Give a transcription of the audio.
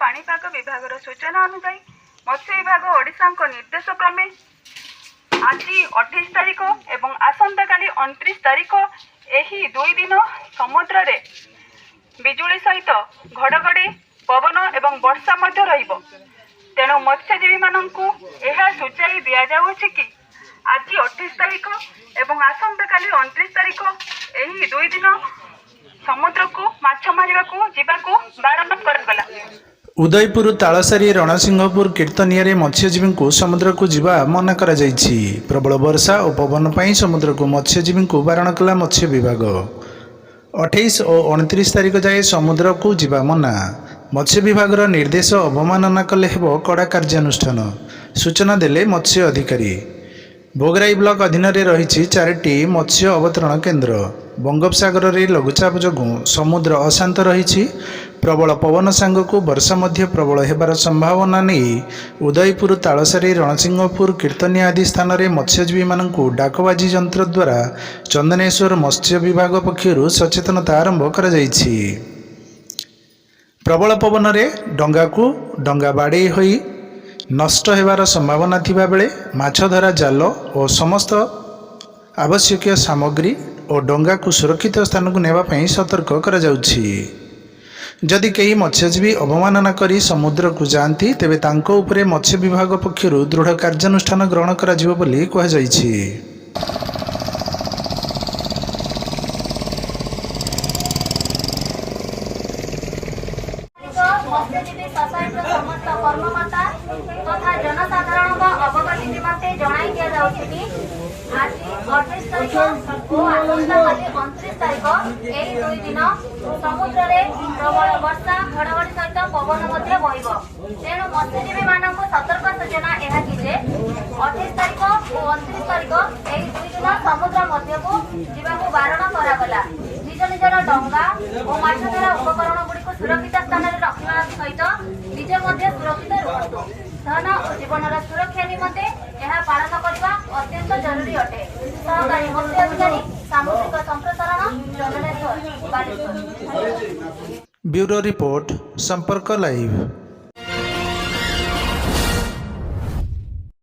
पाणीपाग विभाग सूचना अनुसार मत्स्य विभाग ओडिशा निर्देश क्रमे आज 28 तारिख एवं आसंता काली 29 तारिख यही 2 दिन समुद्र रे बिजुली सहित घड़घड़ी पवन एवं वर्षा मध्य रहिबो। तेणु मत्स्यजीवी माननकु एहा सूचाई दिया जाउछि कि आज 28 तारिख एवं आसंता काली 29 तारिख यही 2 दिन समुद्र को माछ मारिबा को जीवा को बारण करगला। उदयपुर तालसारी रणसिंहपुर कीर्तनिया रे मत्स्यजीवी को समुद्र को जीवा मना करा जाइछि। प्रबल वर्षा और पवन पाई समुद्र को मत्स्यजीवी को बारण कला मत्स्य विभाग। 28 और 29 तारिख जाए समुद्र को जीवा मना। मत्स्य विभाग निर्देश अवमानना कले हेबो कड़ा कार्यानुष्ठान सूचना देले मत्स्य अधिकारी। भोगराई ब्लॉक अधीन रे रही 4टी मत्स्य अवतरण केन्द्र। बंगोपसागर रे लघुचाप जोगु समुद्र अशांत रही प्रबल पवन सांगक वर्षा मध्य प्रबल हेबार संभावना नहीं उदयपुर तालसारी रणसिंहपुर कीर्तनिया आदि स्थान में मत्स्यजीवी मानू डाकबाजी यंत्र द्वारा चंदनेश्वर मत्स्य विभाग पक्षर सचेतनता आरंभ कर प्रबल पवन रे डंगा बाड़े होई नष्ट हेबार संभावना थिबा बेले माछ धरा जाल और समस्त आवश्यक सामग्री और डंगा को सुरक्षित स्थान को नेबा पई सतर्क करा जाउछि। जदि कई मत्स्यजीवी अवमानना करी समुद्र को जाती तेबे तांको उपरे मत्स्य विभाग पक्षर दृढ़ कार्यानुष्ठान ग्रहण करा जिवो बोली कहा जाइछि। मत्स्यजीवी सोसाइटी समस्त कर्मकर्ता तथा जनसाधारण अवगति निमंते जणाई दिया जाउछि कि आज 28 तारिख और आसंता काली 29 तारिख एही 2 दिन समुद्र रे प्रबल वर्षा घड़घड़ी सहित पवन मध्य बहिबो। तेणु मत्स्यजीवी मानक सतर्क सूचना एहा कि जे 28 तारिख और 29 तारिख एही 2 दिन समुद्र मध्य को जीवा को बारण करा गला। निज निजर डंगा और माछ धरा उपकरण गुड़ी को सुरक्षित स्थान रे रखना सहित निजे मध्य सुरक्षित रुहतु। धन और जीवनर सुरक्षा निमंते यह पालन करने अत्यंत जरूरी अटे। सहकारी मत्स्य अधिकारी सामुद्रिक संप्रसारण चंदनेश्वर बालेश्वर। ब्यूरो रिपोर्ट संपर्क लाइव।